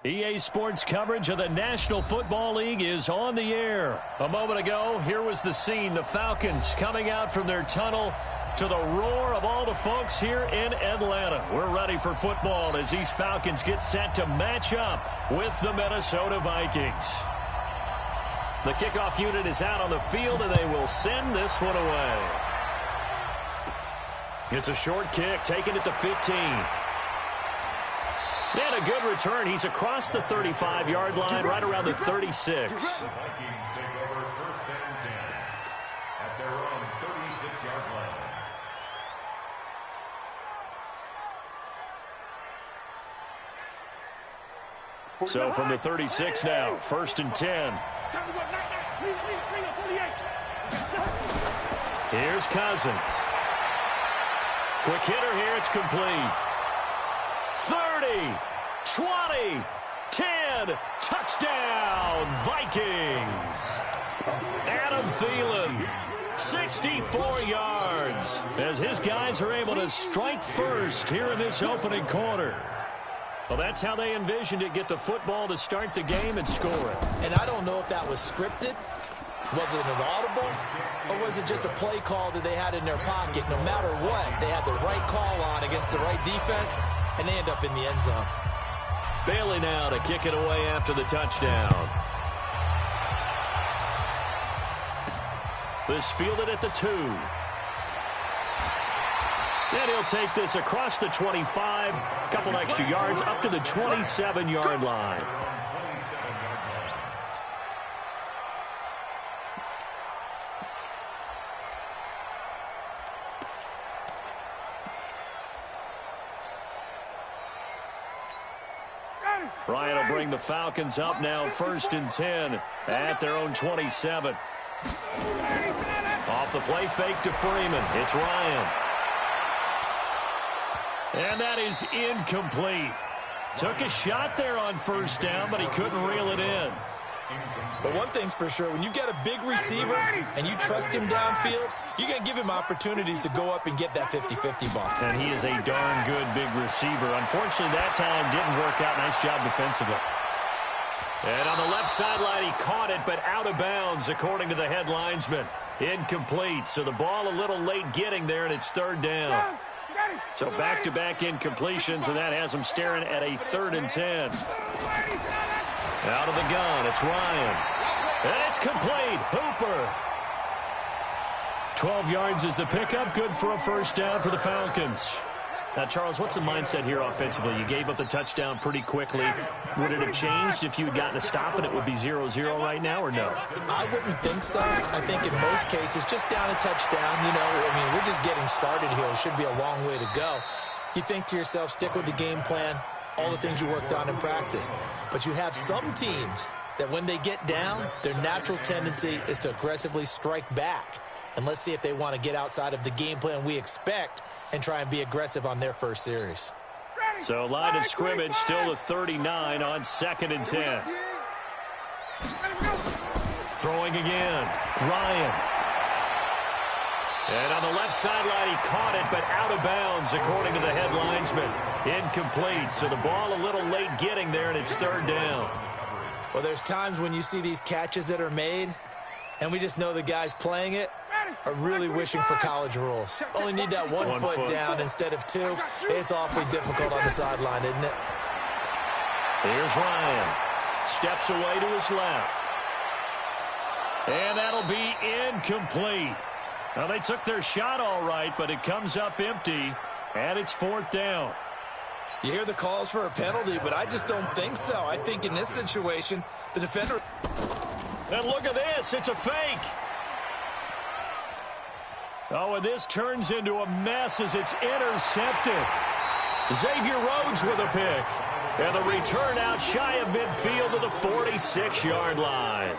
EA Sports coverage of the National Football League is on the air. A moment ago, here was the scene. The Falcons coming out from their tunnel to the roar of all the folks here in Atlanta. We're ready for football as these Falcons get set to match up with the Minnesota Vikings. The kickoff unit is out on the field, and they will send this one away. It's a short kick, taking it to 15. And a good return. He's across the 35-yard line, right around the 36. The Vikings take over first and 10 at their own 36-yard line. So from the 36 now, first and 10. Here's Cousins. Quick hitter here, it's complete. 30, 20, 10, touchdown, Vikings. Adam Thielen, 64 yards, as his guys are able to strike first here in this opening quarter. Well, that's how they envisioned it, get the football to start the game and score it. And I don't know if that was scripted. Was it an audible? Or was it just a play call that they had in their pocket? No matter what, they had the right call on against the right defense, and they end up in the end zone. Bailey now to kick it away after the touchdown. This fielded at the 2. And he'll take this across the 25, a couple extra yards up to the 27-yard line. Ryan will bring the Falcons up now, first and 10 at their own 27. Off the play fake to Freeman. It's Ryan. And that is incomplete. Took a shot there on first down, but he couldn't reel it in. But one thing's for sure, when you got a big receiver and you trust him downfield, you're going to give him opportunities to go up and get that 50-50 ball. And he is a darn good big receiver. Unfortunately, that time didn't work out. Nice job defensively. And on the left sideline, he caught it, but out of bounds, according to the head linesman. Incomplete, so the ball a little late getting there, and it's third down. So back-to-back incompletions, and that has him staring at a 3rd and 10. Out of the gun, it's Ryan. And it's complete. Hooper. 12 yards is the pickup. Good for a first down for the Falcons. Now, Charles, what's the mindset here offensively? You gave up the touchdown pretty quickly. Would it have changed if you had gotten a stop and it would be 0-0 right now, or no? I wouldn't think so. I think in most cases, just down a touchdown, we're just getting started here. It should be a long way to go. You think to yourself, stick with the game plan, all the things you worked on in practice. But you have some teams that when they get down, their natural tendency is to aggressively strike back. And let's see if they want to get outside of the game plan we expect and try and be aggressive on their first series. So line of scrimmage still at 39 on 2nd and 10. Throwing again, Ryan. And on the left sideline, he caught it, but out of bounds, according to the head linesman. Incomplete, so the ball a little late getting there, and it's 3rd down. Well, there's times when you see these catches that are made, and we just know the guys playing it are really wishing for college rules. Only need that one foot down instead of 2. It's awfully difficult on the sideline, isn't it? Here's Ryan. Steps away to his left. And that'll be incomplete. Now, they took their shot all right, but it comes up empty, and it's 4th down. You hear the calls for a penalty, but I just don't think so. I think in this situation, the defender... And look at this. It's a fake. Oh, and this turns into a mess as it's intercepted. Xavier Rhodes with a pick. And the return out shy of midfield to the 46-yard line.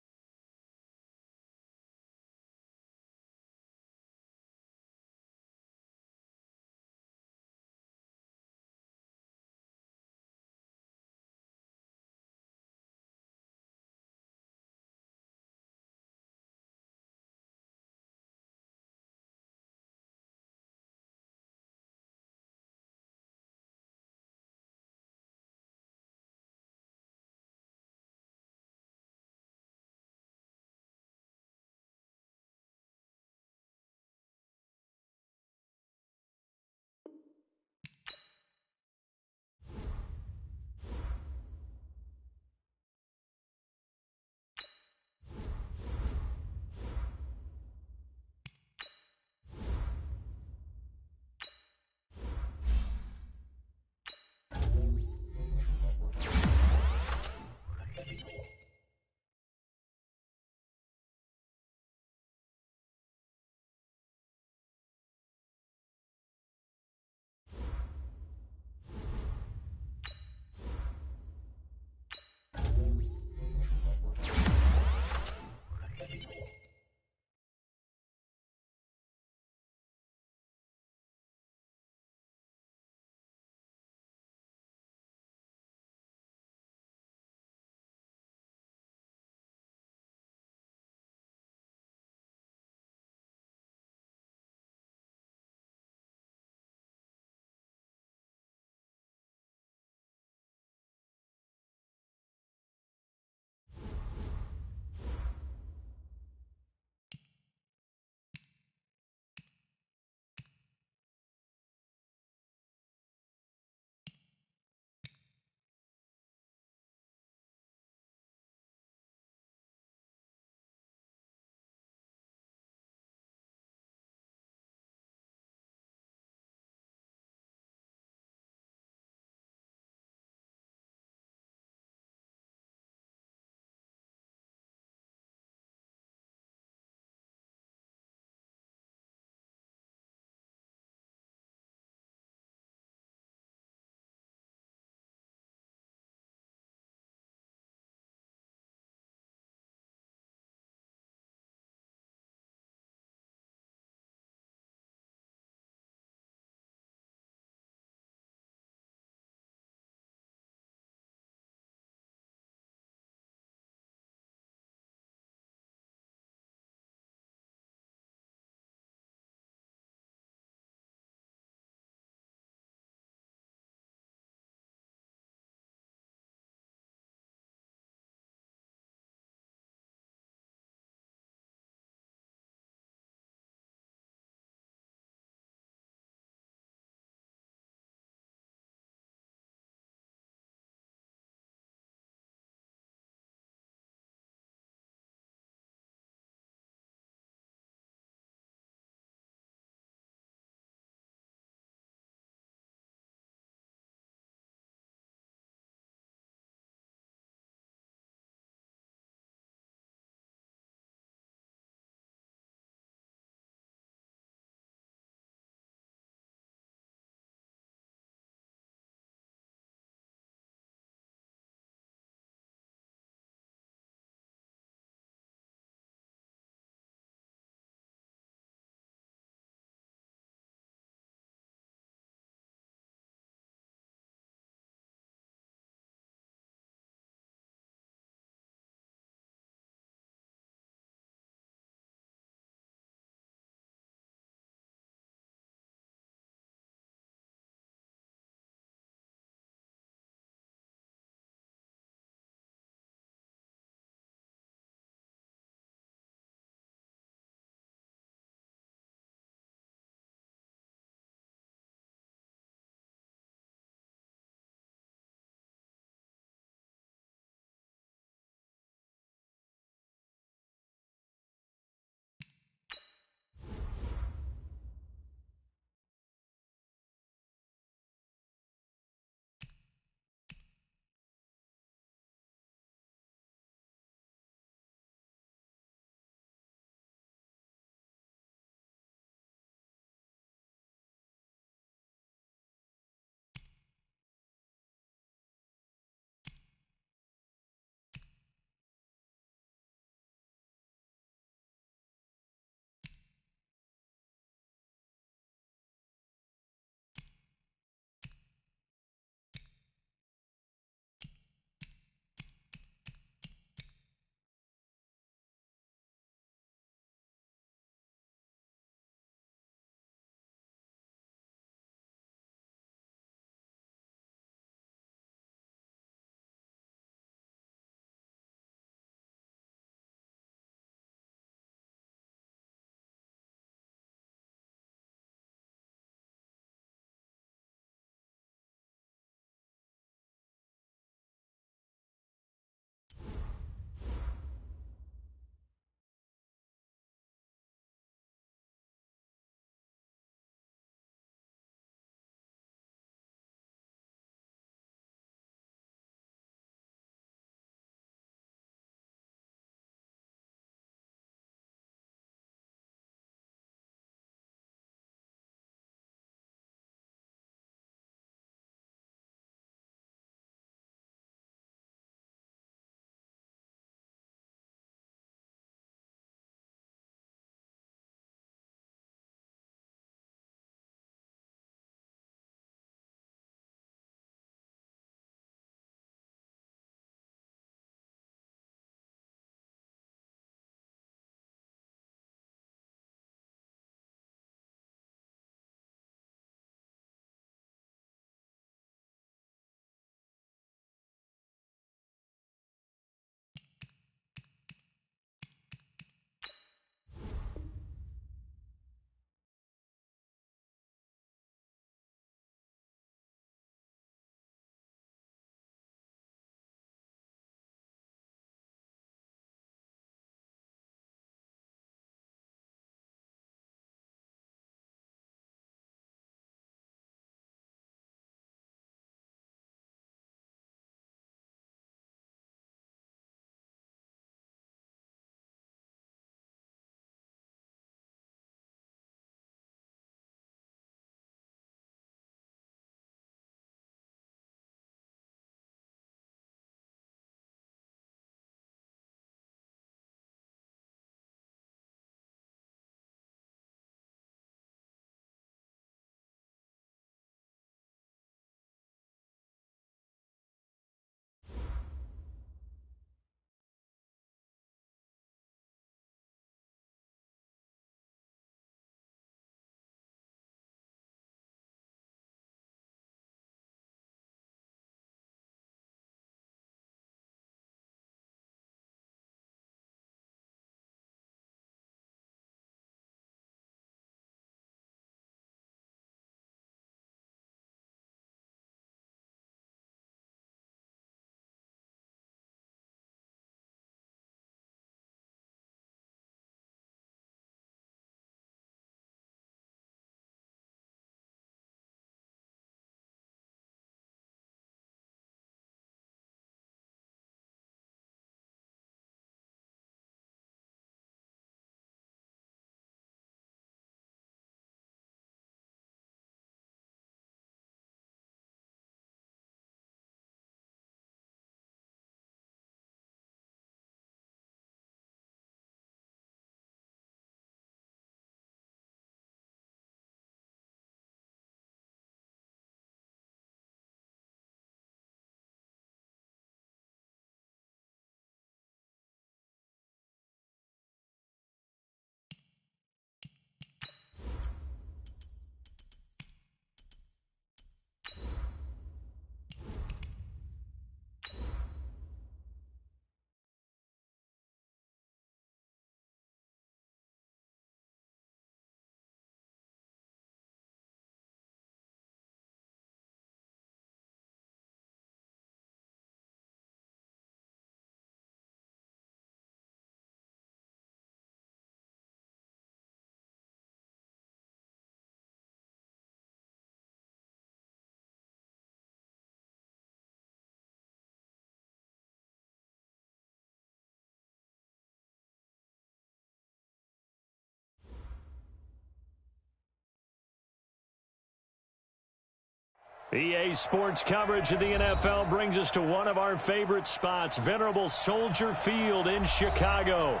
EA Sports coverage of the NFL brings us to one of our favorite spots, venerable Soldier Field in Chicago.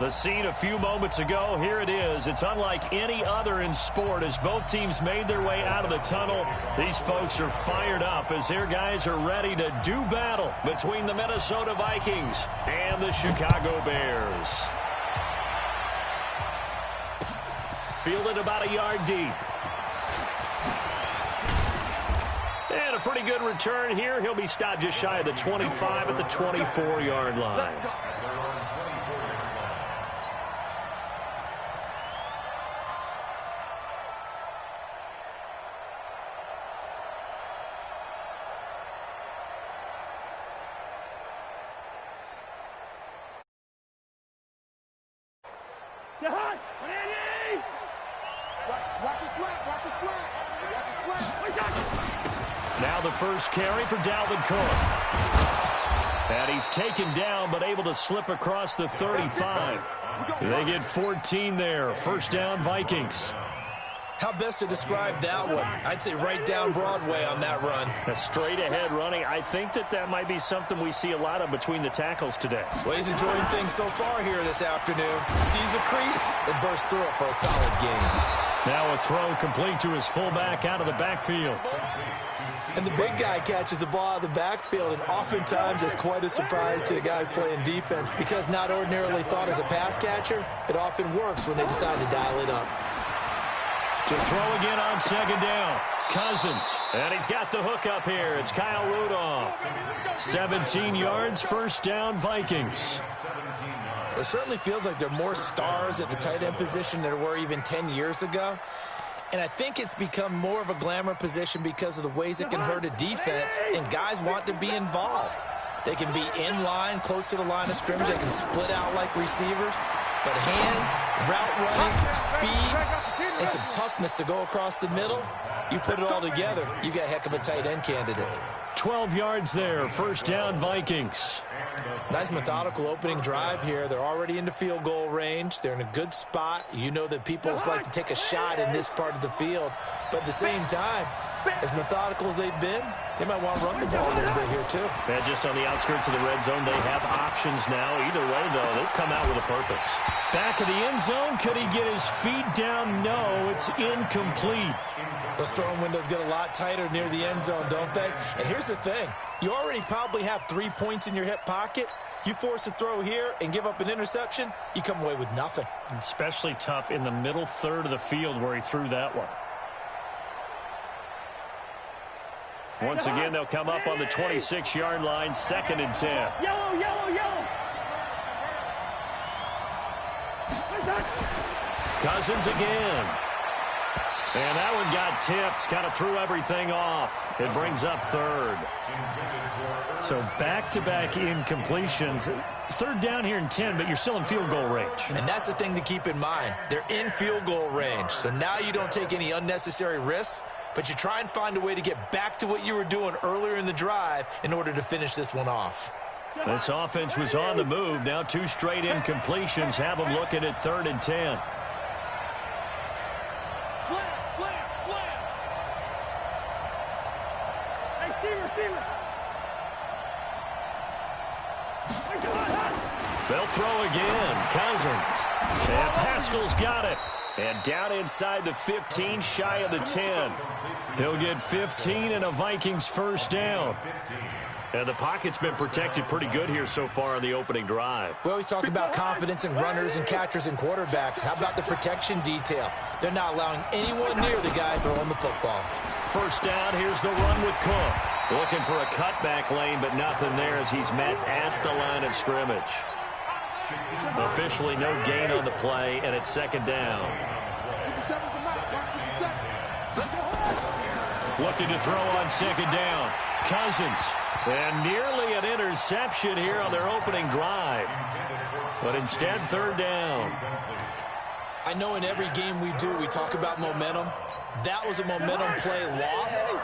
The scene a few moments ago, here it is. It's unlike any other in sport as both teams made their way out of the tunnel. These folks are fired up as their guys are ready to do battle between the Minnesota Vikings and the Chicago Bears. Fielded about a yard deep. And a pretty good return here. He'll be stopped just shy of the 25 at the 24-yard line. Watch your slap, watch your slap, watch your slap. Now the first carry for Dalvin Cook. And he's taken down but able to slip across the 35. They get 14 there. First down, Vikings. How best to describe that one? I'd say right down Broadway on that run. A straight-ahead running. I think that might be something we see a lot of between the tackles today. Well, he's enjoying things so far here this afternoon. Sees a crease and bursts through it for a solid gain. Now a throw complete to his fullback out of the backfield. And the big guy catches the ball out of the backfield, and oftentimes it's quite a surprise to the guys playing defense because not ordinarily thought as a pass catcher, it often works when they decide to dial it up. To throw again on second down. Cousins. And he's got the hook up here. It's Kyle Rudolph. 17 yards, first down, Vikings. It certainly feels like there are more stars at the tight end position than there were even 10 years ago. And I think it's become more of a glamour position because of the ways it can hurt a defense, and guys want to be involved. They can be in line, close to the line of scrimmage. They can split out like receivers. But hands, route running, speed, and some toughness to go across the middle, you put it all together, you got a heck of a tight end candidate. 12 yards there, first down, Vikings. Nice methodical opening drive here. They're already into field goal range. They're in a good spot. You know that people like to take a shot in this part of the field. But at the same time, as methodical as they've been, they might want to run the ball a little bit here too. Yeah, just on the outskirts of the red zone, they have options now. Either way, though, they've come out with a purpose. Back of the end zone, could he get his feet down? No, it's incomplete. Those throwing windows get a lot tighter near the end zone, don't they? And here's the thing. You already probably have 3 points in your hip pocket. You force a throw here and give up an interception, you come away with nothing. Especially tough in the middle third of the field where he threw that one. Once again, they'll come up on the 26-yard line, 2nd and 10. Yellow, yellow, yellow. Cousins again. And that one got tipped, kind of threw everything off. It brings up 3rd. So back-to-back incompletions. 3rd down here in 10, but you're still in field goal range. And that's the thing to keep in mind. They're in field goal range. So now you don't take any unnecessary risks, but you try and find a way to get back to what you were doing earlier in the drive in order to finish this one off. This offense was on the move. Now 2 straight incompletions have them looking at 3rd and 10. They'll throw again. Cousins. And Pascal's got it. And down inside the 15, shy of the 10. He'll get 15 and a Vikings first down. And the pocket's been protected pretty good here so far on the opening drive. We always talk about confidence in runners and catchers and quarterbacks. How about the protection detail? They're not allowing anyone near the guy throwing the football. First down, here's the run with Cook. Looking for a cutback lane, but nothing there as he's met at the line of scrimmage. Officially no gain on the play, and it's 2nd down. Looking to throw on 2nd down. Cousins. And nearly an interception here on their opening drive. But instead, 3rd down. I know in every game we do, we talk about momentum. That was a momentum play lost.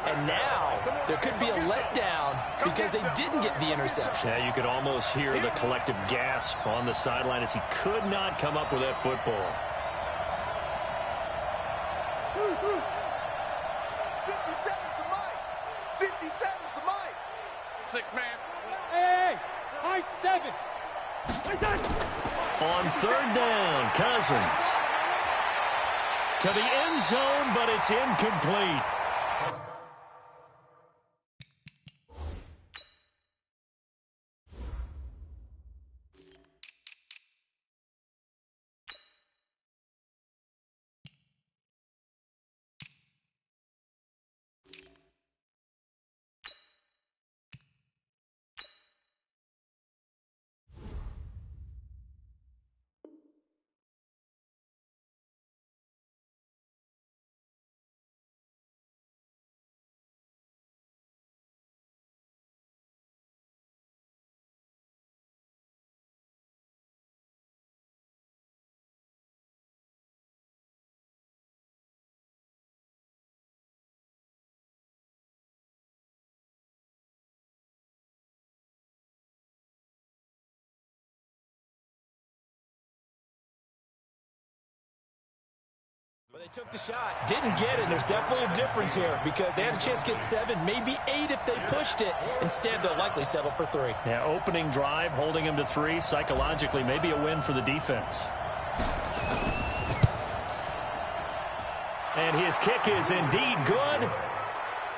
And now there could be a letdown because they didn't get the interception. Yeah, you could almost hear the collective gasp on the sideline as he could not come up with that football. 57's the mic. 6 man. Hey, high 7. On third down, Cousins. To the end zone, but it's incomplete. Well, they took the shot, didn't get it. There's definitely a difference here because they had a chance to get 7, maybe 8 if they pushed it. Instead, they'll likely settle for 3. Yeah, opening drive, holding him to 3. Psychologically, maybe a win for the defense. And his kick is indeed good.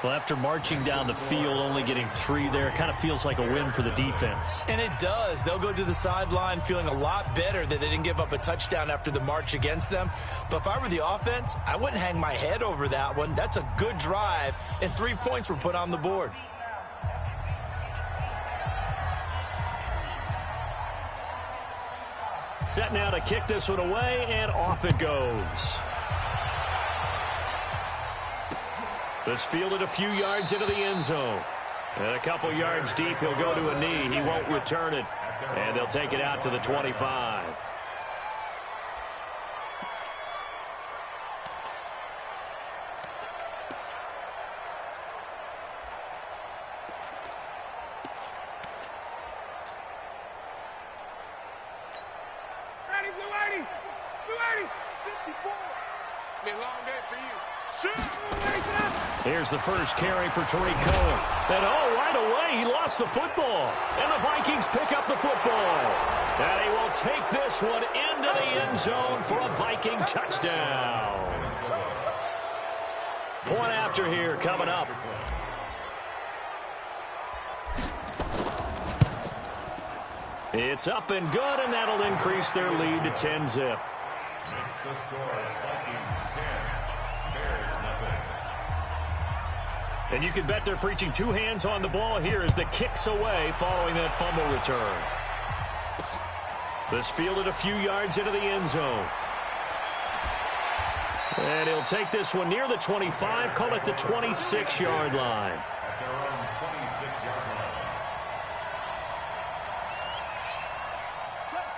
Well, after marching down the field, only getting 3 there, kind of feels like a win for the defense. And it does. They'll go to the sideline feeling a lot better that they didn't give up a touchdown after the march against them. But if I were the offense, I wouldn't hang my head over that one. That's a good drive, and 3 points were put on the board. Set now to kick this one away, and off it goes. This fielded a few yards into the end zone. And a couple yards deep, he'll go to a knee. He won't return it. And they'll take it out to the 25. Ready, Blue 80. Blue 80. 54. It's been a long day for you. Shoot. Here's the first carry for Tariq Cohen. And right away, he lost the football. And the Vikings pick up the football. And he will take this one into the end zone for a Viking touchdown. Point after here coming up. It's up and good, and that'll increase their lead to 10-zip. Makes the score Vikings 10, Bears nothing. And you can bet they're preaching 2 hands on the ball here as the kick's away following that fumble return. This fielded a few yards into the end zone. And he'll take this one near the 25, call it the 26-yard line. At their own 26-yard line.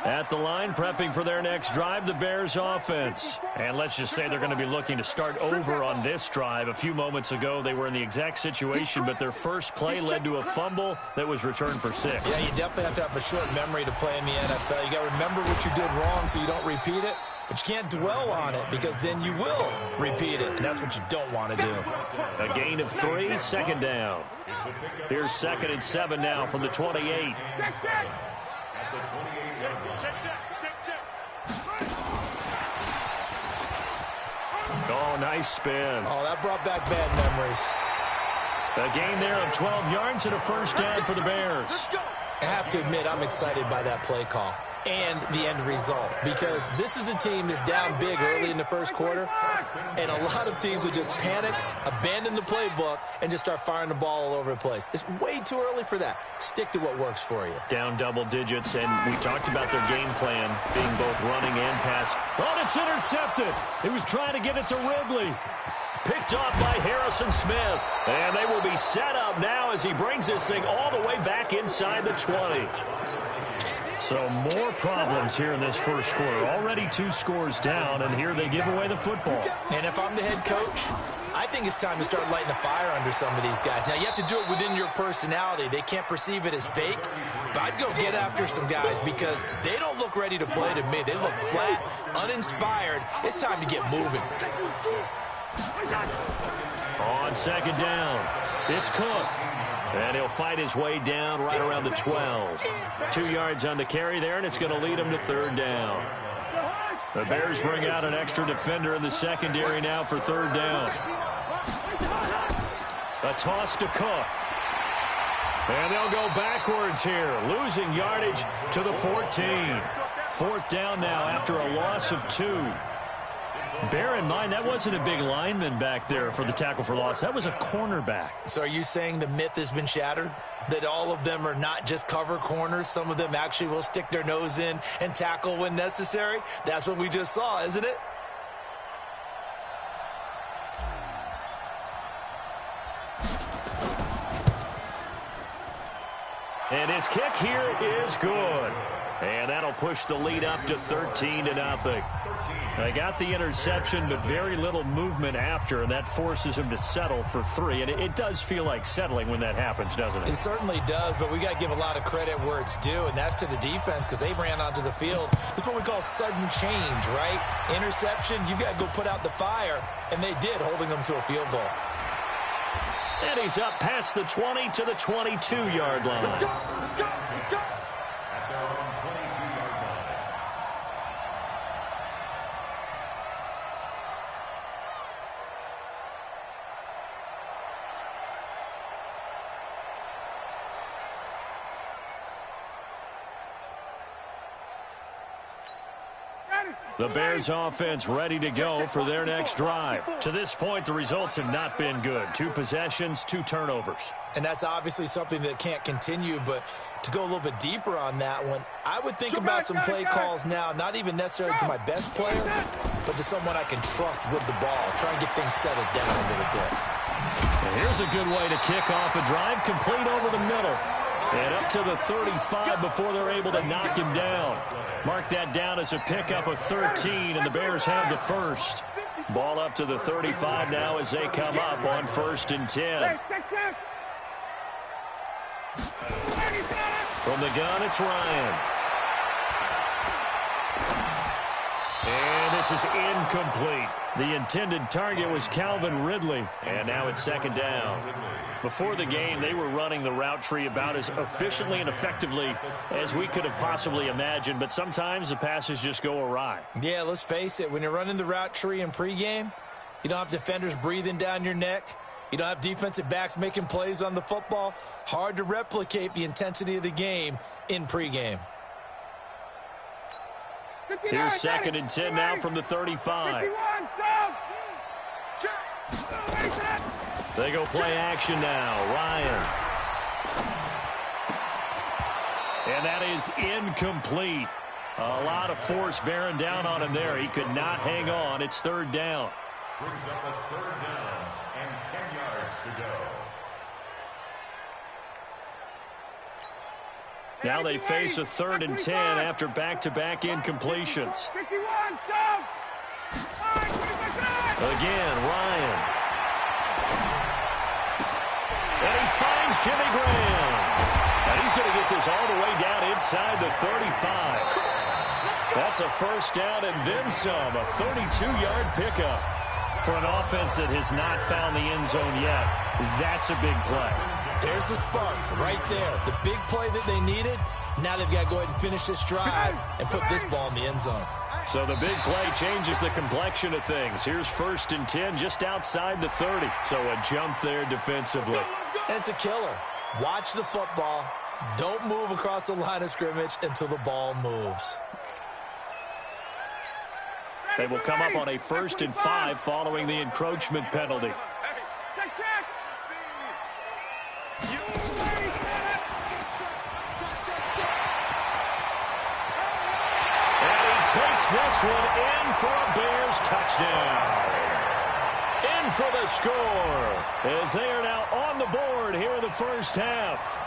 At the line, prepping for their next drive, the Bears offense. And let's just say they're going to be looking to start over on this drive. A few moments ago, they were in the exact situation, but their first play led to a fumble that was returned for 6. Yeah, you definitely have to have a short memory to play in the NFL. You got to remember what you did wrong so you don't repeat it, but you can't dwell on it because then you will repeat it, and that's what you don't want to do. A gain of 3, second down. Here's 2nd and 7 now from the 28. At the 28-yard line. Oh, nice spin. Oh, that brought back bad memories. A gain there of 12 yards and a first down for the Bears. I have to admit, I'm excited by that play call and the end result because this is a team that's down big early in the first quarter, and a lot of teams will just panic, abandon the playbook, and just start firing the ball all over the place. It's way too early for that. Stick to what works for you. Down double digits, and we talked about their game plan being both running and pass. Oh, it's intercepted. He was trying to get it to Ridley. Picked off by Harrison Smith. And they will be set up now as he brings this thing all the way back inside the 20. So more problems here in this first quarter. Already 2 scores down, and here they give away the football. And if I'm the head coach, I think it's time to start lighting a fire under some of these guys. Now, you have to do it within your personality. They can't perceive it as fake, but I'd go get after some guys because they don't look ready to play to me. They look flat, uninspired. It's time to get moving. On second down, it's Cook. And he'll fight his way down right around the 12. 2 yards on the carry there, and it's going to lead him to third down. The Bears bring out an extra defender in the secondary now for third down. A toss to Cook. And they'll go backwards here, losing yardage to the 14. Fourth down now after a loss of 2. Bear in mind, that wasn't a big lineman back there for the tackle for loss. That was a cornerback. So are you saying the myth has been shattered? That all of them are not just cover corners? Some of them actually will stick their nose in and tackle when necessary? That's what we just saw, isn't it? And his kick here is good. And that'll push the lead up to 13-0. They got the interception, but very little movement after, and that forces him to settle for 3. And it does feel like settling when that happens, doesn't it? It certainly does, but we got to give a lot of credit where it's due, and that's to the defense because they ran onto the field. This is what we call sudden change, right? Interception, you got to go put out the fire, and they did, holding them to a field goal. And he's up past the 20 to the 22-yard line. At their own 22-yard line. The Bears offense ready to go for their next drive. To this point, the results have not been good. 2 possessions, 2 turnovers. And that's obviously something that can't continue, but to go a little bit deeper on that one, I would think about some play calls now, not even necessarily to my best player, but to someone I can trust with the ball. Try and get things settled down a little bit. And here's a good way to kick off a drive, complete over the middle. And up to the 35 before they're able to knock him down. Mark that down as a pickup of 13, and the Bears have the first. Ball up to the 35 now as they come up on 1st and 10. From the gun, it's Ryan. And this is incomplete. The intended target was Calvin Ridley, and now it's 2nd down. Before the game, they were running the route tree about as efficiently and effectively as we could have possibly imagined, but sometimes the passes just go awry. Yeah, let's face it. When you're running the route tree in pregame, you don't have defenders breathing down your neck. You don't have defensive backs making plays on the football. Hard to replicate the intensity of the game in pregame. Here's 2nd and 10 now from the 35. They go play action now. Ryan. And that is incomplete. A lot of force bearing down on him there. He could not hang on. It's 3rd down. Brings up a 3rd down and 10 yards to go. Now they face a 3rd and 10 after back-to-back incompletions. Again, Ryan. And he finds Jimmy Graham. And he's going to get this all the way down inside the 35. That's a 1st down and then some. A 32-yard pickup. For an offense that has not found the end zone yet, that's a big play. There's the spark right there. The big play that they needed. Now they've got to go ahead and finish this drive and put this ball in the end zone. So the big play changes the complexion of things. Here's 1st and 10 just outside the 30. So a jump there defensively. And it's a killer. Watch the football. Don't move across the line of scrimmage until the ball moves. They will come up on a 1st and 5 following the encroachment penalty. Takes this one in for a Bears touchdown. In for the score as they are now on the board here in the 1st half.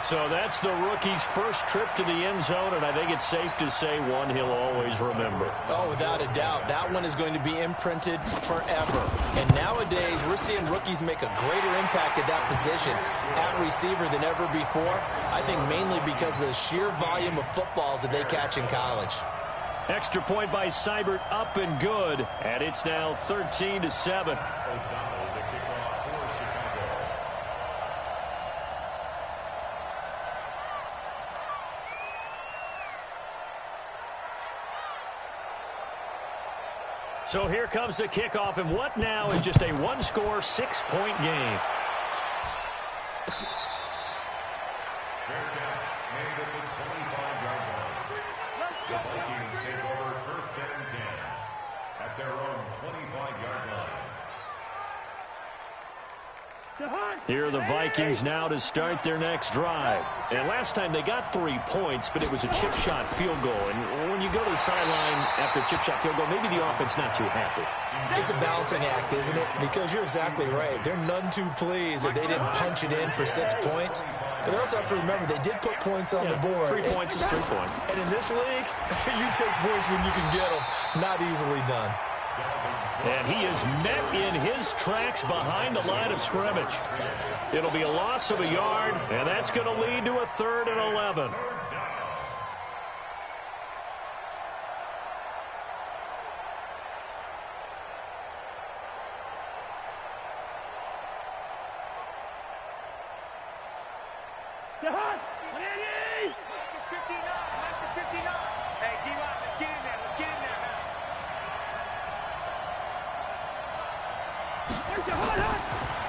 So that's the rookie's first trip to the end zone, and I think it's safe to say one he'll always remember. Oh, without a doubt. That one is going to be imprinted forever. And nowadays, we're seeing rookies make a greater impact at that position at receiver than ever before. I think mainly because of the sheer volume of footballs that they catch in college. Extra point by Seibert, up and good, and it's now 13-7. So here comes the kickoff, and what now is just a one-score, 6-point game. Fair catch made at the 25-yard line. The Vikings take over first and 10 at their own 25-yard line. Here are the Vikings now to start their next drive. And last time they got 3 points, but it was a chip shot field goal. And when you go to the sideline after a chip shot field goal, maybe the offense not too happy. It's a balancing act, isn't it? Because you're exactly right. They're none too pleased that they didn't punch it in for 6 points. But they also have to remember they did put points on the board. 3 points is 3 points. And in this league, you take points when you can get them. Not easily done. And he is met in his tracks behind the line of scrimmage. It'll be a loss of a yard, and that's going to lead to a 3rd and 11.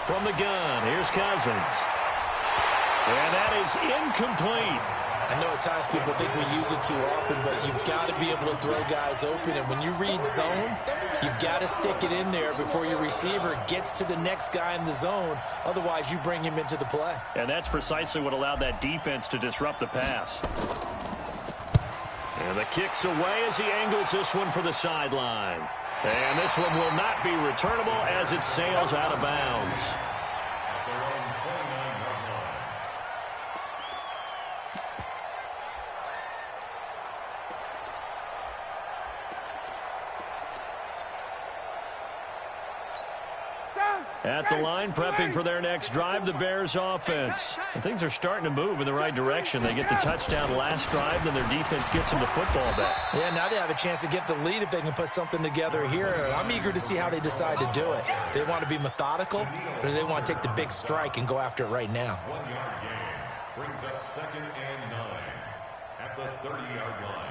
From the gun, here's Cousins. And that is incomplete. I know at times people think we use it too often, but you've got to be able to throw guys open. And when you read zone, you've got to stick it in there before your receiver gets to the next guy in the zone. Otherwise, you bring him into the play. And that's precisely what allowed that defense to disrupt the pass. And the kick's away as he angles this one for the sideline. And this one will not be returnable as it sails out of bounds. At the line, prepping for their next drive, the Bears offense. And things are starting to move in the right direction. They get the touchdown last drive, then their defense gets them the football back. Yeah, now they have a chance to get the lead if they can put something together here. I'm eager to see how they decide to do it. Do they want to be methodical, or do they want to take the big strike and go after it right now? 1-yard gain brings up 2nd and 9 at the 30-yard line.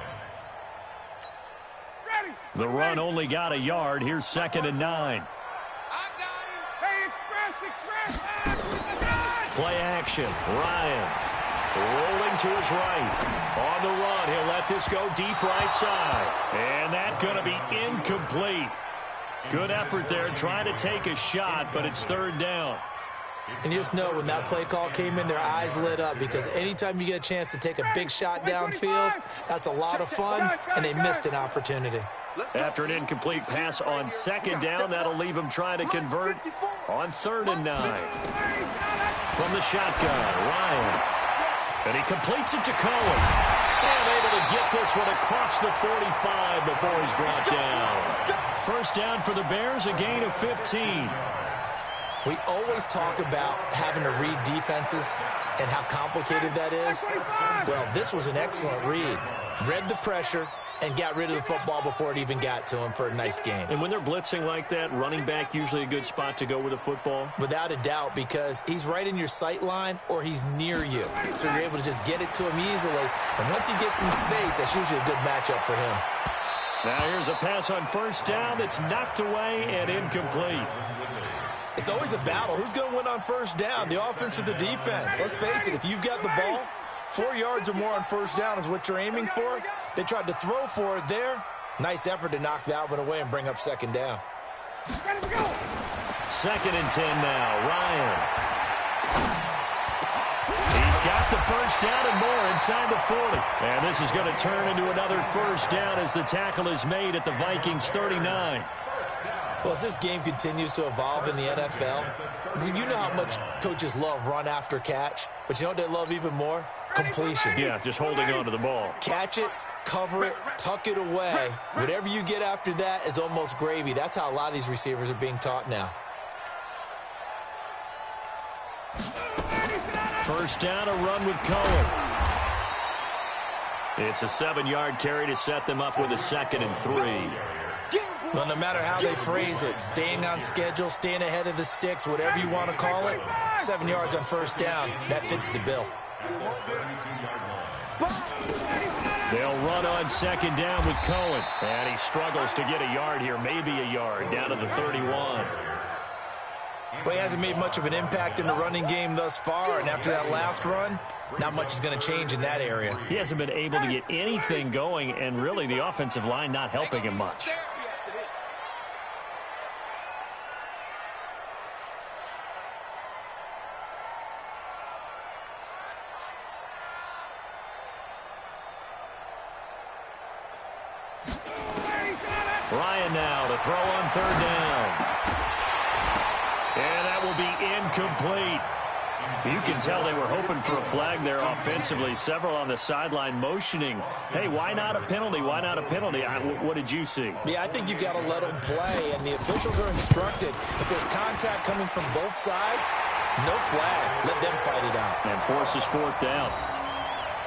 The run only got a yard. Here's 2nd and 9. Play action. Ryan rolling to his right. On the run, he'll let this go deep right side. And that's going to be incomplete. Good effort there trying to take a shot, but it's 3rd down. And you just know when that play call came in, their eyes lit up, because anytime you get a chance to take a big shot downfield, that's a lot of fun, and they missed an opportunity. After an incomplete pass on 2nd down, that'll leave him trying to convert on 3rd and 9. From the shotgun, Ryan. And he completes it to Cohen. And able to get this one across the 45 before he's brought down. 1st down for the Bears, a gain of 15. We always talk about having to read defenses and how complicated that is. Well, this was an excellent read. Read the pressure and got rid of the football before it even got to him for a nice game. And when they're blitzing like that, running back usually a good spot to go with the football? Without a doubt, because he's right in your sight line or he's near you. So you're able to just get it to him easily. And once he gets in space, that's usually a good matchup for him. Now here's a pass on 1st down that's knocked away and incomplete. It's always a battle. Who's going to win on 1st down, the offense or the defense? Let's face it, if you've got the ball, 4 yards or more on 1st down is what you're aiming for. They tried to throw for it there. Nice effort to knock that one away and bring up 2nd down. 2nd and 10 now. Ryan. He's got the 1st down and more inside the 40. And this is going to turn into another 1st down as the tackle is made at the Vikings 39. Well, as this game continues to evolve in the NFL, you know how much coaches love run after catch, but you know what they love even more? Completion. Yeah, just holding on to the ball. Catch it, cover it, tuck it away. Whatever you get after that is almost gravy. That's how a lot of these receivers are being taught now. 1st down, a run with Cohen. It's a 7-yard carry to set them up with a 2nd and 3. Well, no matter how they phrase it, staying on schedule, staying ahead of the sticks, whatever you want to call it, 7 yards on first down, that fits the bill. They'll run on 2nd down with Cohen. And he struggles to get a yard here, maybe a yard, down to the 31. Well, he hasn't made much of an impact in the running game thus far, and after that last run, not much is going to change in that area. He hasn't been able to get anything going, and really the offensive line not helping him much. Ryan now to throw on 3rd down. And that will be incomplete. You can tell they were hoping for a flag there offensively. Several on the sideline motioning, hey, why not a penalty? Why not a penalty? What did you see? Yeah, I think you've got to let them play, and the officials are instructed. If there's contact coming from both sides, no flag. Let them fight it out. And forces 4th down.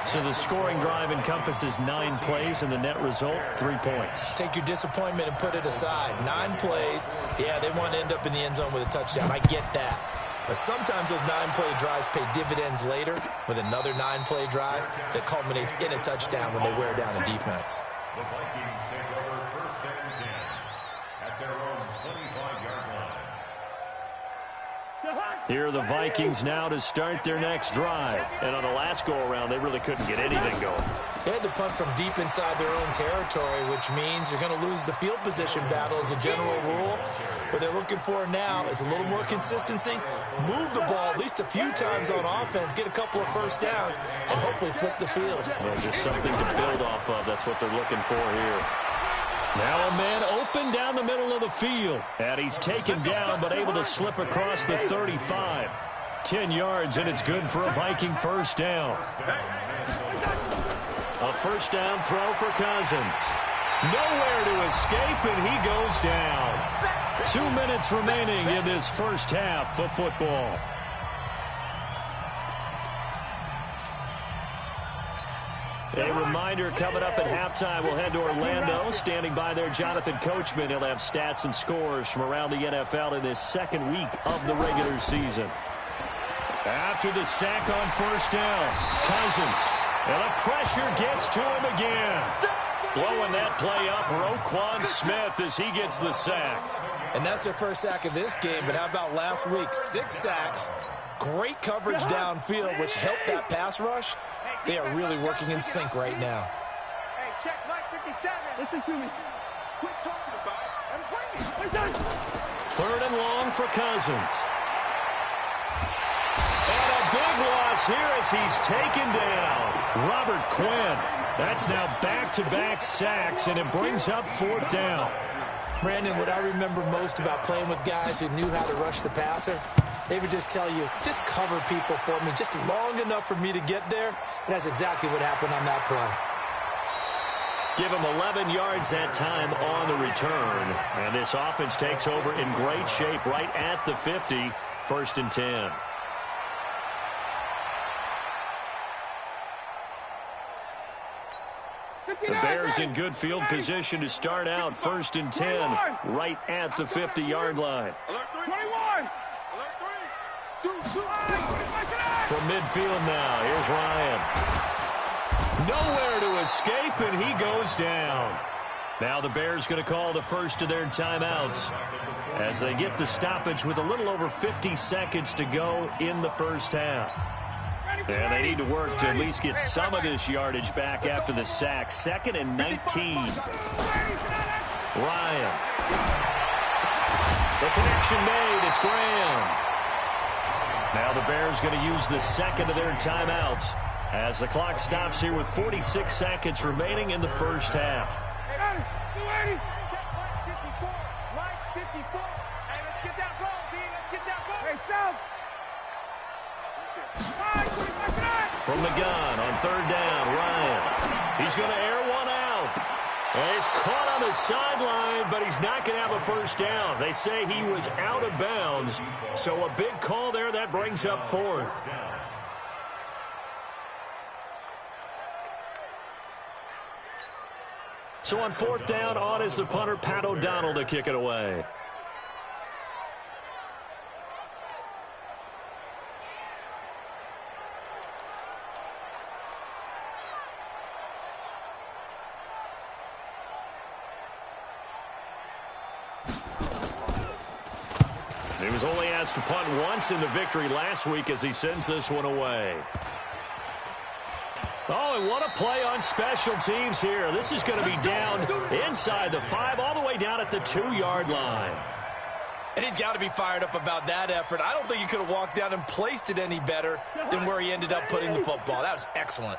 So the scoring drive encompasses 9 plays, and the net result, 3 points. Take your disappointment and put it aside. 9 plays. Yeah, they want to end up in the end zone with a touchdown. I get that. But sometimes those 9-play drives pay dividends later with another 9-play drive that culminates in a touchdown when they wear down a defense. The Vikings take over 1st and 10 at their own 25-yard line. Here are the Vikings now to start their next drive. And on the last go-around, they really couldn't get anything going. They had to punt from deep inside their own territory, which means you're going to lose the field position battle as a general rule. What they're looking for now is a little more consistency, move the ball at least a few times on offense, get a couple of first downs, and hopefully flip the field. Well, just something to build off of. That's what they're looking for here. Now a man open down the middle of the field. And he's taken down but able to slip across the 35. 10 yards, and it's good for a Viking first down. A first down throw for Cousins. Nowhere to escape, and he goes down. 2 minutes remaining in this first half of football. A reminder coming up at halftime, we'll head to Orlando. Standing by there, Jonathan Coachman. He'll have stats and scores from around the NFL in this 2nd week of the regular season. After the sack on first down, Cousins. And the pressure gets to him again. Blowing that play up, Roquan Smith as he gets the sack. And that's their first sack of this game, but how about last week? 6 sacks, great coverage downfield, which helped that pass rush. They are really working in sync right now. Hey, check Mike 57. Listen to me. Quit talking about it and bring it. 3rd and long for Cousins. And a big loss here as he's taken down. Robert Quinn. That's now back-to-back sacks, and it brings up 4th down. Brandon, what I remember most about playing with guys who knew how to rush the passer, they would just tell you, just cover people for me, just long enough for me to get there. And that's exactly what happened on that play. Give him 11 yards that time on the return. And this offense takes over in great shape right at the 50, 1st and 10. The Bears in good field position to start out 1st and 10 right at the 50-yard line. 21. From midfield now, here's Ryan. Nowhere to escape, and he goes down. Now the Bears going to call the first of their timeouts as they get the stoppage with a little over 50 seconds to go in the first half. And they need to work to at least get some of this yardage back after the sack. 2nd and 19. Ryan. The connection made. It's Graham. Now the Bears going to use the 2nd of their timeouts as the clock stops here with 46 seconds remaining in the first half. Hey, let's get that ball, D. Let's get that ball. Hey, South. From the gun on 3rd down, Ryan. He's going to air one out. And he's caught on the sideline, but he's not going to have a first down. They say he was out of bounds. So a big call there. That brings up 4th. So on 4th down, on is the punter, Pat O'Donnell, to kick it away. He was only asked to punt once in the victory last week as he sends this one away. Oh, and what a play on special teams here. This is going to be down inside the 5, all the way down at the 2-yard line. And he's got to be fired up about that effort. I don't think he could have walked down and placed it any better than where he ended up putting the football. That was excellent.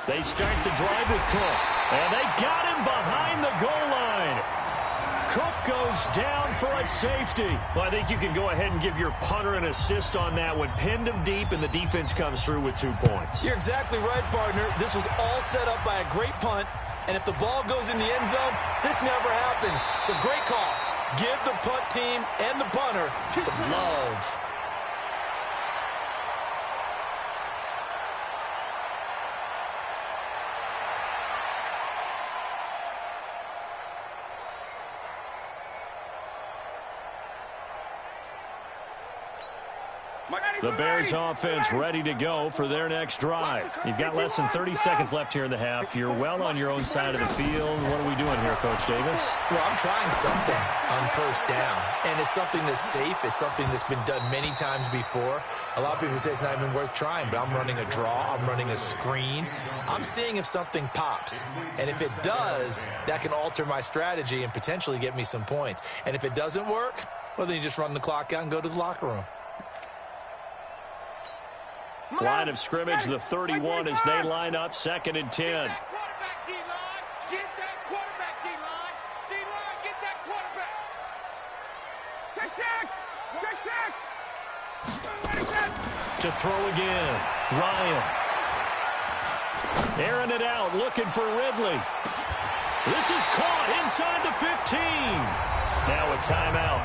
They start the drive with Cook, and they got him behind the goal line. Cook goes down for a safety. Well, I think you can go ahead and give your punter an assist on that one. Pinned him deep, and the defense comes through with 2 points. You're exactly right, partner. This was all set up by a great punt, and if the ball goes in the end zone, this never happens. So great call. Give the punt team and the punter some love. The Bears offense ready to go for their next drive. You've got less than 30 seconds left here in the half. You're well on your own side of the field. What are we doing here, Coach Davis? Well, I'm trying something on 1st down, and it's something that's safe. It's something that's been done many times before. A lot of people say it's not even worth trying, but I'm running a draw. I'm running a screen. I'm seeing if something pops, and if it does, that can alter my strategy and potentially get me some points. And if it doesn't work, well, then you just run the clock out and go to the locker room. Line of scrimmage, the 31 as they line up, 2nd and 10. Get that quarterback, D-line. Get that quarterback, D-line. D-line, get that quarterback. Check. To throw again, Ryan. Airing it out, looking for Ridley. This is caught inside the 15. Now a timeout.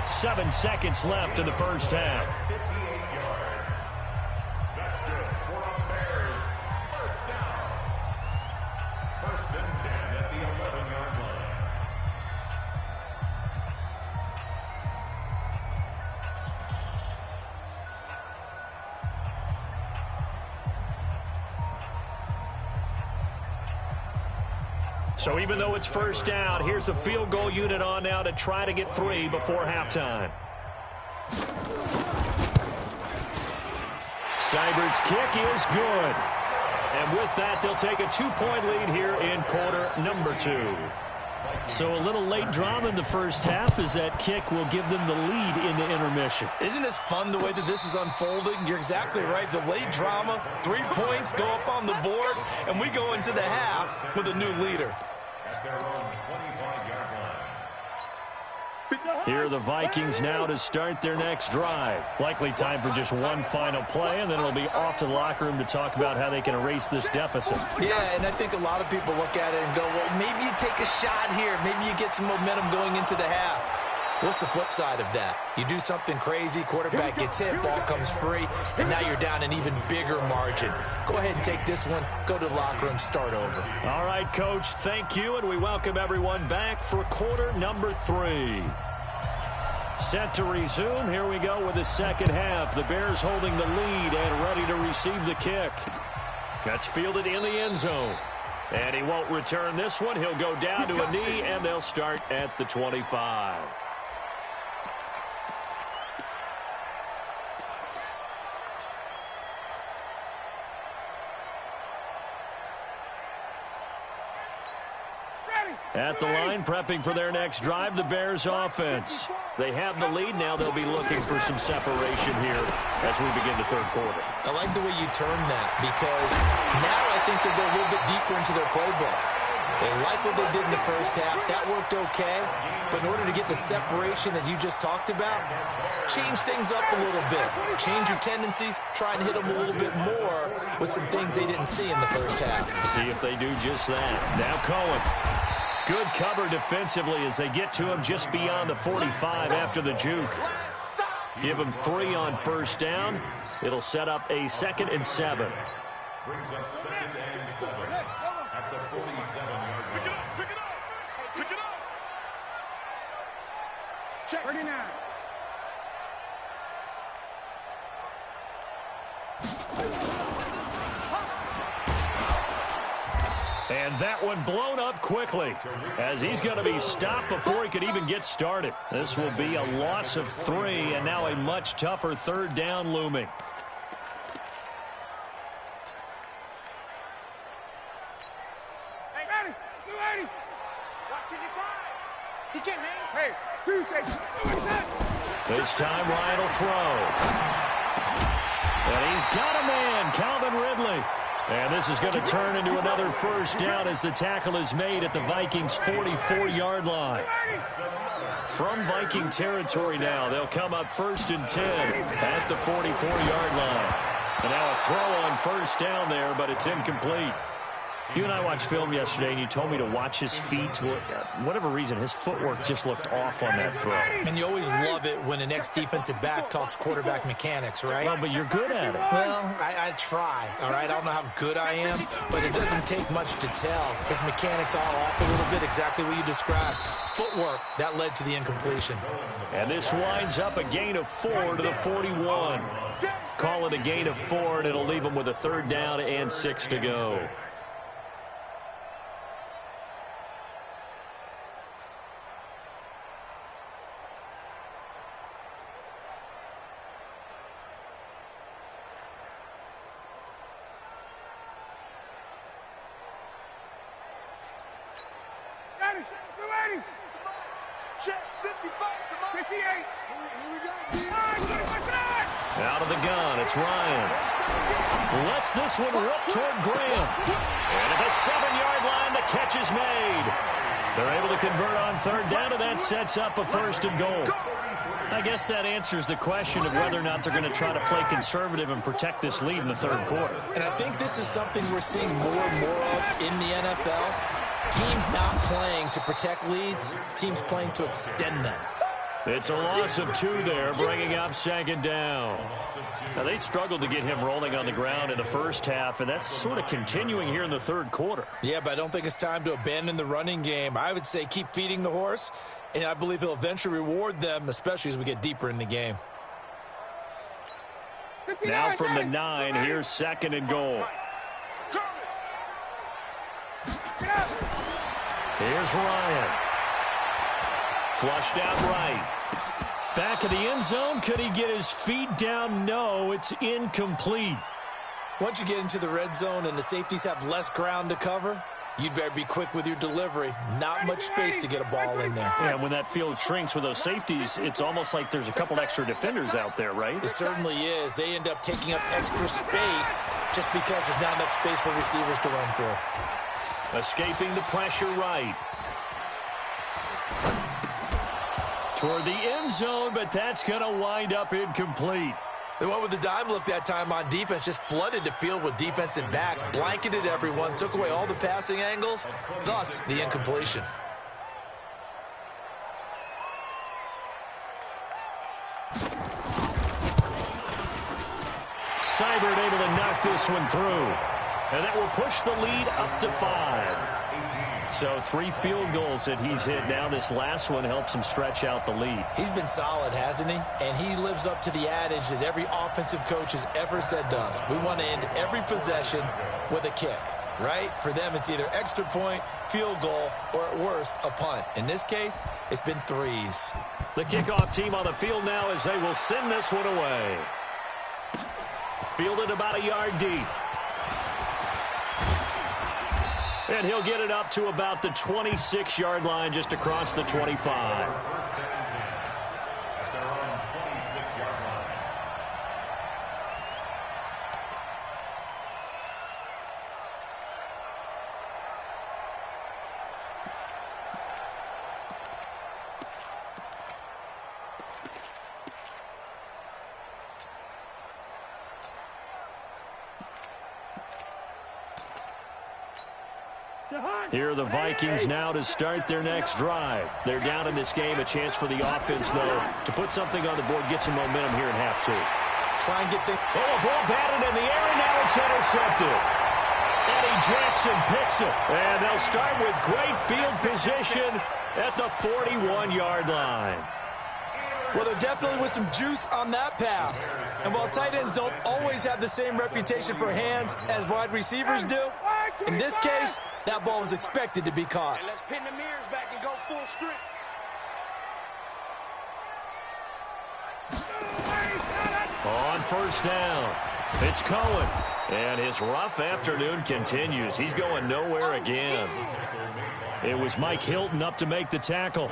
7 seconds left in the first half. So even though it's 1st down, here's the field goal unit on now to try to get 3 before halftime. Seibert's kick is good. And with that, they'll take a 2-point lead here in quarter number 2. So a little late drama in the first half as that kick will give them the lead in the intermission. Isn't this fun the way that this is unfolding? You're exactly right. The late drama, 3 points go up on the board, and we go into the half with a new leader. At their own 25-yard line. Here are the Vikings now to start their next drive. Likely time for just one final play, and then it'll be off to the locker room to talk about how they can erase this deficit. Yeah, and I think a lot of people look at it and go, well, maybe you take a shot here. Maybe you get some momentum going into the half. What's the flip side of that? You do something crazy, quarterback gets hit, ball comes free, and now you're down an even bigger margin. Go ahead and take this one, go to the locker room, start over. All right, Coach, thank you, and we welcome everyone back for quarter number 3. Set to resume. Here we go with the second half. The Bears holding the lead and ready to receive the kick. That's fielded in the end zone. And he won't return this one. He'll go down to a knee, and they'll start at the 25. At the line, prepping for their next drive, the Bears offense. They have the lead. Now they'll be looking for some separation here as we begin the third quarter. I like the way you term that because now I think they go a little bit deeper into their playbook. They like what they did in the first half. That worked okay. But in order to get the separation that you just talked about, change things up a little bit. Change your tendencies. Try and hit them a little bit more with some things they didn't see in the first half. See if they do just that. Now Cohen. Good cover defensively as they get to him just beyond the 45 after the juke. Give him 3 on first down. It'll set up a 2nd and 7. Brings up 2nd and 7 at the 47-yard line. Pick it up, pick it up, pick it up. Check. 39. And that one blown up quickly as he's going to be stopped before he could even get started. This will be a loss of 3 and now a much tougher 3rd down looming. Hey, ready, 280. Watching your time. He can't hang. Hey, Tuesday. This time Ryan will throw. And he's got a man, Calvin Ridley. And this is going to turn into another 1st down as the tackle is made at the Vikings' 44-yard line. From Viking territory now, they'll come up 1st and 10 at the 44-yard line. And now a throw on 1st down there, but it's incomplete. You and I watched film yesterday, and you told me to watch his feet. For whatever reason, his footwork just looked off on that throw. And you always love it when the next defensive back talks quarterback mechanics, right? Well, but you're good at it. Well, I try, all right? I don't know how good I am, but it doesn't take much to tell. His mechanics are off a little bit, exactly what you described. Footwork, that led to the incompletion. And this winds up a gain of 4 to the 41. Call it a gain of 4, and it'll leave him with a 3rd down and 6 to go. Check. 55. Come on. 58. Here we go. Out of the gun, it's Ryan. Lets this one rip toward Graham. And at the 7-yard line, the catch is made. They're able to convert on 3rd down, and that sets up a 1st and goal. I guess that answers the question of whether or not they're going to try to play conservative and protect this lead in the 3rd quarter. And I think this is something we're seeing more and more of in the NFL. Teams not playing to protect leads, teams playing to extend them. It's a loss of 2 there, bringing up 2nd down. Now, they struggled to get him rolling on the ground in the 1st half, and that's sort of continuing here in the 3rd quarter. Yeah, but I don't think it's time to abandon the running game. I would say keep feeding the horse, and I believe he'll eventually reward them, especially as we get deeper in the game. Now from the 9, here's 2nd and goal. Here's Ryan. Flushed out right. Back of the end zone. Could he get his feet down? No, it's incomplete. Once you get into the red zone and the safeties have less ground to cover, you'd better be quick with your delivery. Not much space to get a ball in there. Yeah, when that field shrinks with those safeties, it's almost like there's a couple extra defenders out there, right? It certainly is. They end up taking up extra space just because there's not enough space for receivers to run through. Escaping the pressure right. Toward the end zone, but that's going to wind up incomplete. They went with the dime look that time on defense, just flooded the field with defensive backs, blanketed everyone, took away all the passing angles, thus the incompletion. Seibert able to knock this one through. And that will push the lead up to 5. So 3 field goals that he's hit now. This last one helps him stretch out the lead. He's been solid, hasn't he? And he lives up to the adage that every offensive coach has ever said to us. We want to end every possession with a kick, right? For them, it's either extra point, field goal, or at worst, a punt. In this case, it's been 3s. The kickoff team on the field now as they will send this one away. Fielded about a yard deep. And he'll get it up to about the 26-yard line, just across the 25. Here are the Vikings now to start their next drive. They're down in this game. A chance for the offense, though, to put something on the board, get some momentum here in half 2. Try and get things. Oh, a ball batted in the air, and now it's intercepted. Eddie Jackson picks it. And they'll start with great field position at the 41-yard line. Well, there definitely was some juice on that pass. And while tight ends don't always have the same reputation for hands as wide receivers do, in this case, that ball was expected to be caught. And let's pin the mirrors back and go full strength. On first down, it's Cohen. And his rough afternoon continues. He's going nowhere again. It was Mike Hilton up to make the tackle.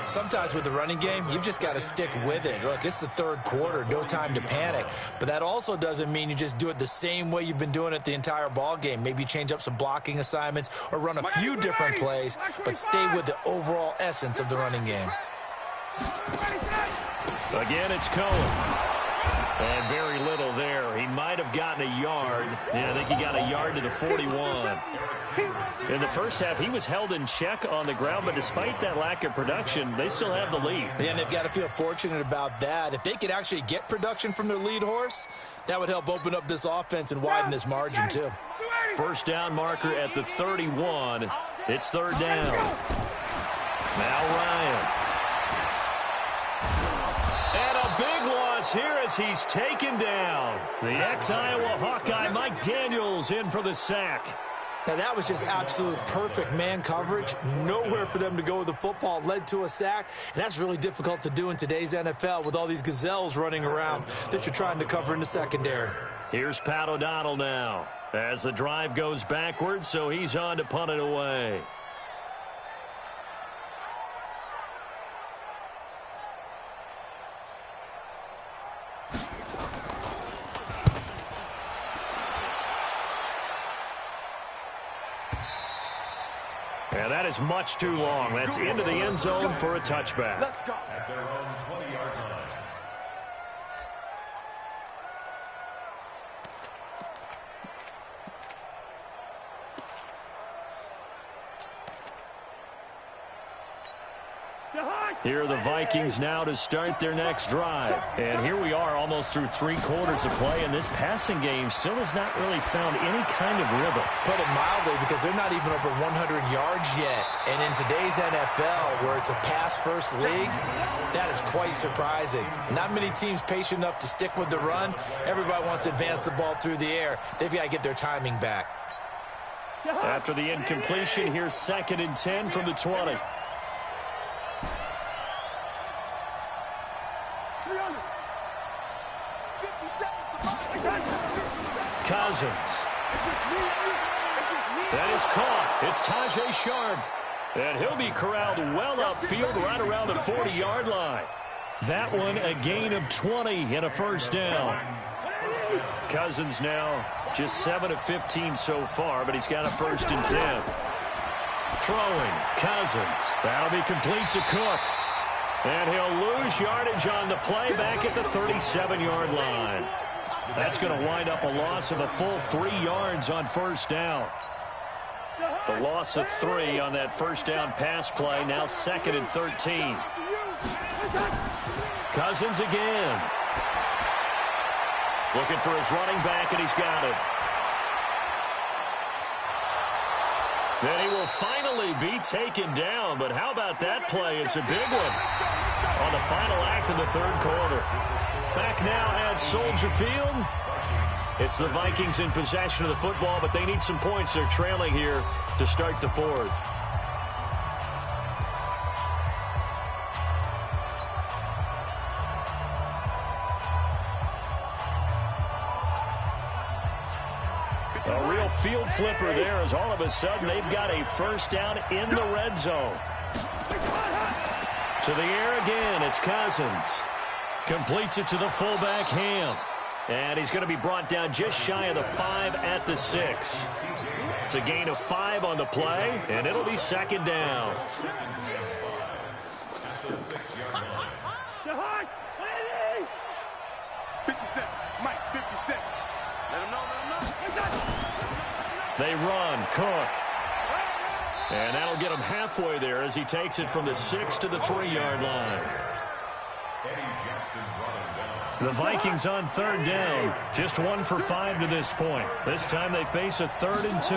Sometimes with the running game, you've just got to stick with it. Look, it's the third quarter, no time to panic. But that also doesn't mean you just do it the same way you've been doing it the entire ball game. Maybe change up some blocking assignments or run a few different plays, but stay with the overall essence of the running game. Again, it's Cohen. And very little there. He might have gotten a yard. Yeah, I think he got a yard to the 41. In the first half, he was held in check on the ground, but despite that lack of production, they still have the lead. And they've got to feel fortunate about that. If they could actually get production from their lead horse, that would help open up this offense and widen this margin, too. First down marker at the 31. It's third down. Now Ryan. And a big loss here as he's taken down. The ex-Iowa Hawkeye Mike Daniels in for the sack. Now, that was just absolute perfect man coverage. Nowhere for them to go with the football. Led to a sack, and that's really difficult to do in today's NFL with all these gazelles running around that you're trying to cover in the secondary. Here's Pat O'Donnell now as the drive goes backwards, so he's on to punt it away. And that is much too long. That's into the end zone for a touchback. Let's go. At their own 20-yard line. Here are the Vikings now to start their next drive. And here we are almost through 3 quarters of play, and this passing game still has not really found any kind of rhythm. Put it mildly, because they're not even over 100 yards yet. And in today's NFL, where it's a pass-first league, that is quite surprising. Not many teams patient enough to stick with the run. Everybody wants to advance the ball through the air. They've got to get their timing back. After the incompletion, here's 2nd and 10 from the 20. Cousins. That is caught. It's Tajay Sharp. And he'll be corralled well upfield right around the 40-yard line. That one a gain of 20 and a first down. Cousins now just 7 of 15 so far, but he's got a 1st and 10. Throwing. Cousins. That'll be complete to Cook. And he'll lose yardage on the play back at the 37-yard line. That's going to wind up a loss of a full 3 yards on first down. The loss of 3 on that first down pass play, now 2nd and 13. Cousins again. Looking for his running back, and he's got it. Then he will finally be taken down, but how about that play? It's a big one on the final act of the 3rd quarter. Back now at Soldier Field. It's the Vikings in possession of the football, but they need some points. They're trailing here to start the 4th. A real field flipper there as all of a sudden they've got a first down in the red zone. To the air again, it's Cousins. Completes it to the fullback, Ham. And he's going to be brought down just shy of the 5 at the 6. It's a gain of 5 on the play, and it'll be 2nd down. At the 6-yard line. 57. Mike, 57. Let him know, They run. Cook. And that'll get him halfway there as he takes it from the 6 to the 3-yard line. The Vikings on third down. Just 1 for 5 to this point. This time they face a 3rd and 2.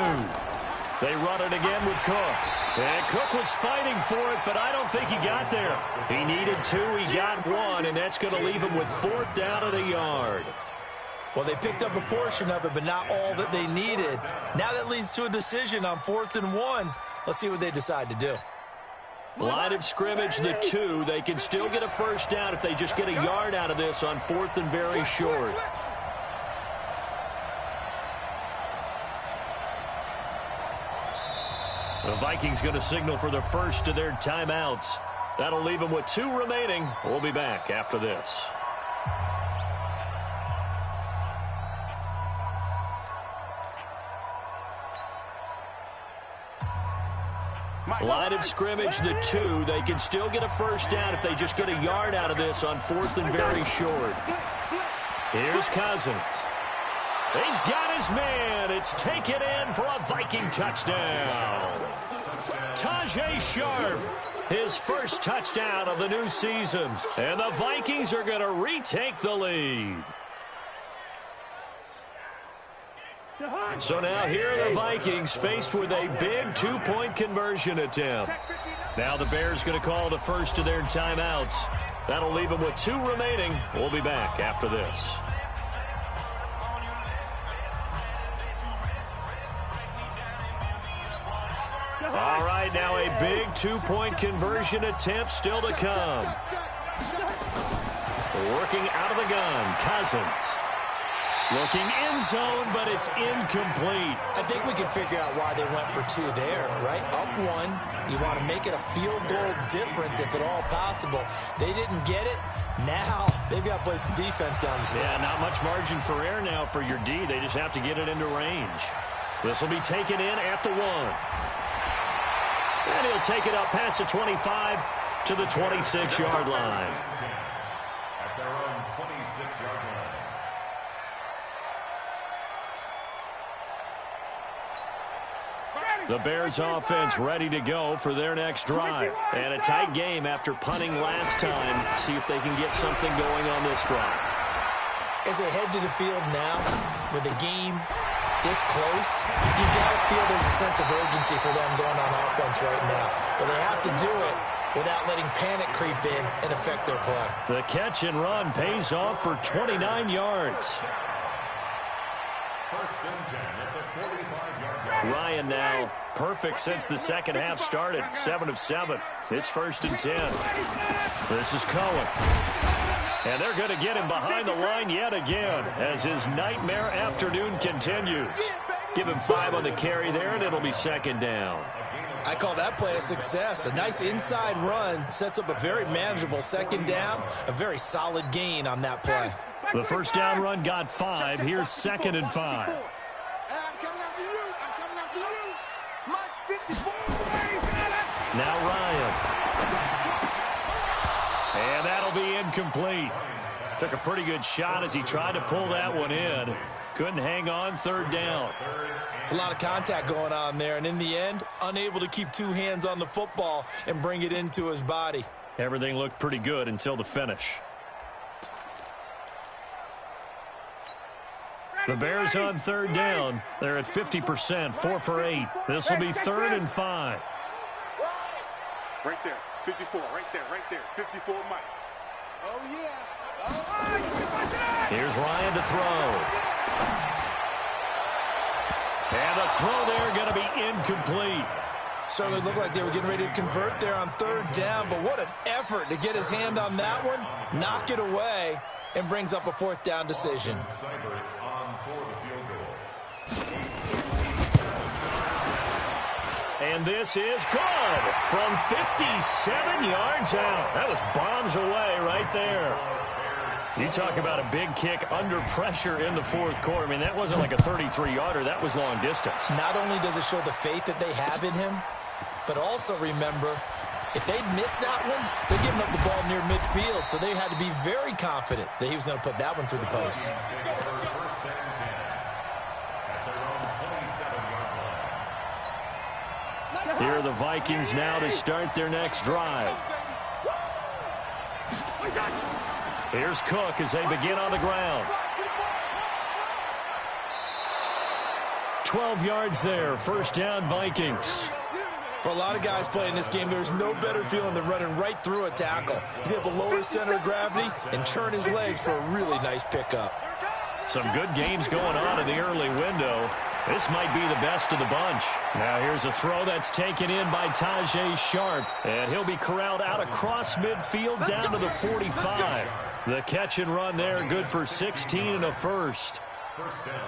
They run it again with Cook. And Cook was fighting for it, but I don't think he got there. He needed 2, he got 1, and that's going to leave him with 4th down at a yard. Well, they picked up a portion of it, but not all that they needed. Now that leads to a decision on 4th and 1. Let's see what they decide to do. Line of scrimmage, the 2. They can still get a first down if they just get a yard out of this on 4th and very short. The Vikings going to signal for the first of their timeouts. That'll leave them with 2 remaining. We'll be back after this. Line of scrimmage, the 2. They can still get a first down if they just get a yard out of this on 4th and very short. Here's Cousins. He's got his man. It's taken in for a Viking touchdown. Tajay Sharp, his first touchdown of the new season. And the Vikings are going to retake the lead. So now here are the Vikings faced with a big 2-point conversion attempt. Now the Bears going to call the first of their timeouts. That'll leave them with 2 remaining. We'll be back after this. All right, now a big 2-point conversion attempt still to come. Working out of the gun, Cousins. Looking end zone, but it's incomplete. I think we can figure out why they went for 2 there, right? Up 1. You want to make it a field goal difference if at all possible. They didn't get it. Now they've got to play some defense down the stretch. Yeah, not much margin for error now for your D. They just have to get it into range. This will be taken in at the 1. And he'll take it up past the 25 to the 26-yard line. At their own 26-yard line. The Bears offense ready to go for their next drive. And a tight game after punting last time. See if they can get something going on this drive. As they head to the field now, with the game this close, you've got to feel there's a sense of urgency for them going on offense right now. But they have to do it without letting panic creep in and affect their play. The catch and run pays off for 29 yards. First and 10 at the 45-yard line. Ryan now perfect since the second half started. 7 of 7. It's 1st and 10. This is Cohen. And they're going to get him behind the line yet again as his nightmare afternoon continues. Give him 5 on the carry there, and it'll be 2nd down. I call that play a success. A nice inside run sets up a very manageable 2nd down. A very solid gain on that play. The first down run got 5. Here's 2nd and 5. I'm coming after you. I'm coming after you. Mike's 54. Now Ryan. And that'll be incomplete. Took a pretty good shot as he tried to pull that one in. Couldn't hang on. 3rd down. It's a lot of contact going on there, and in the end, unable to keep 2 hands on the football and bring it into his body. Everything looked pretty good until the finish. The Bears on 3rd down. They're at 50%, 4 for 8. This will be 3rd and 5. Right there, 54, right there, 54 Mike. Oh, yeah. Here's Ryan to throw. And the throw there going to be incomplete. Certainly looked like they were getting ready to convert there on 3rd down, but what an effort to get his hand on that one, knock it away, and brings up a 4th down decision. And this is good from 57 yards out. That was bombs away right there. You talk about a big kick under pressure in the 4th quarter. I mean, that wasn't like a 33-yarder. That was long distance. Not only does it show the faith that they have in him, but also remember, if they'd missed that one, they're giving up the ball near midfield, so they had to be very confident that he was going to put that one through the post. Here are the Vikings now to start their next drive. Here's Cook as they begin on the ground. 12 yards there. First down, Vikings. For a lot of guys playing this game, there's no better feeling than running right through a tackle. He's able to lower his center of gravity and churn his legs for a really nice pickup. Some good games going on in the early window. This might be the best of the bunch. Now here's a throw that's taken in by Tajay Sharp. And he'll be corralled out across midfield down to the 45. The catch and run there, good for 16 and a first.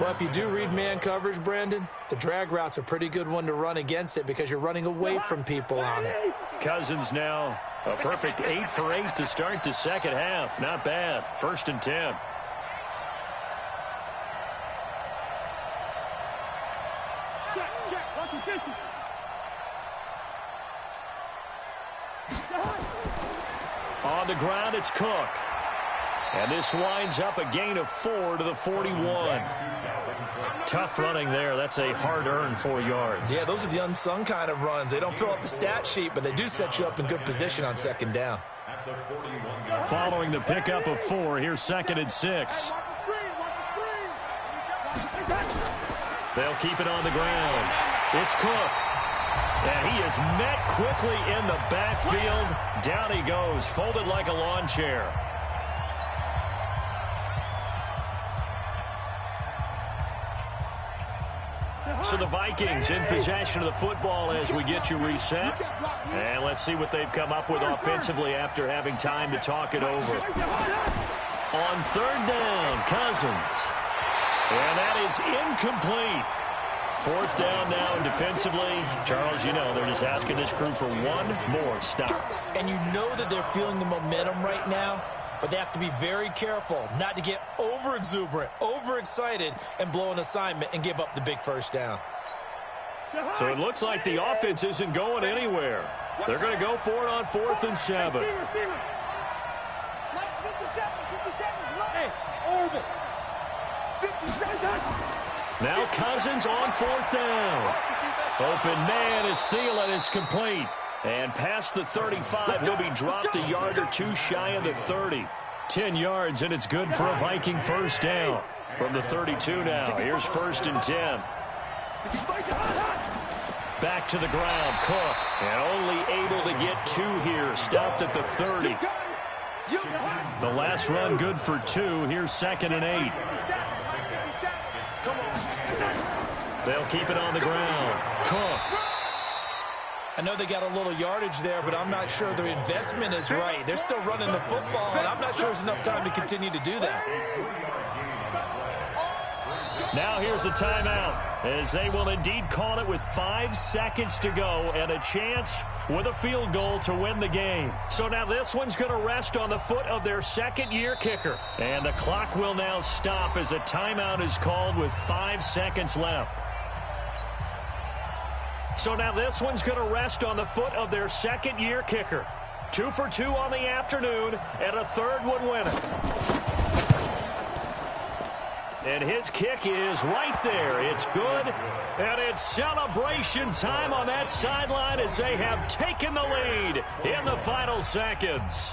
Well, if you do read man coverage, Brandon, the drag route's a pretty good one to run against it because you're running away from people on it. Cousins now a perfect 8 for 8 to start the second half. Not bad. 1st and 10. On the ground, it's Cook. And this winds up a gain of 4 to the 41. Tough running there. That's a hard-earned 4 yards. Yeah, those are the unsung kind of runs. They don't fill up the stat sheet, but they do set you up in good position on second down. Following the pickup of 4, here's 2nd and 6. They'll keep it on the ground. It's Cook. And he is met quickly in the backfield. Down he goes, folded like a lawn chair. So the Vikings in possession of the football as we get you reset. And let's see what they've come up with offensively after having time to talk it over. On 3rd down, Cousins. And that is incomplete. 4th down now, and defensively, Charles, you know, they're just asking this crew for one more stop. And you know that they're feeling the momentum right now, but they have to be very careful not to get over-exuberant, over-excited, and blow an assignment and give up the big first down. So it looks like the offense isn't going anywhere. They're going to go for it on 4th and 7. Now Cousins on 4th down. Open man is Thielen. It's complete. And past the 35, he'll be dropped a yard or 2 shy of the 30. 10 yards, and it's good for a Viking first down. From the 32 now, here's 1st and 10. Back to the ground, Cook. And only able to get 2 here. Stopped at the 30. The last run good for 2. Here's 2nd and 8. They'll keep it on the ground. Cook. I know they got a little yardage there, but I'm not sure their investment is right. They're still running the football, and I'm not sure there's enough time to continue to do that. Now here's a timeout, as they will indeed call it with 5 seconds to go and a chance with a field goal to win the game. So now this one's going to rest on the foot of their 2nd-year kicker. And the clock will now stop as a timeout is called with 5 seconds left. So now this one's going to rest on the foot of their 2nd-year kicker. 2 for 2 on the afternoon, and a 3rd would win it. And his kick is right there. It's good, and it's celebration time on that sideline as they have taken the lead in the final seconds.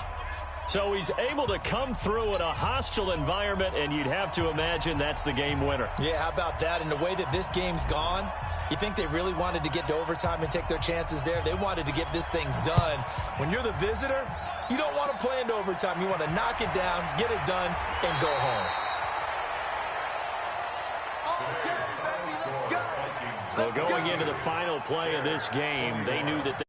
So he's able to come through in a hostile environment, and you'd have to imagine that's the game winner. Yeah, how about that? And the way that this game's gone, you think they really wanted to get to overtime and take their chances there? They wanted to get this thing done. When you're the visitor, you don't want to play into overtime. You want to knock it down, get it done, and go home. Well, going into the final play of this game, they knew that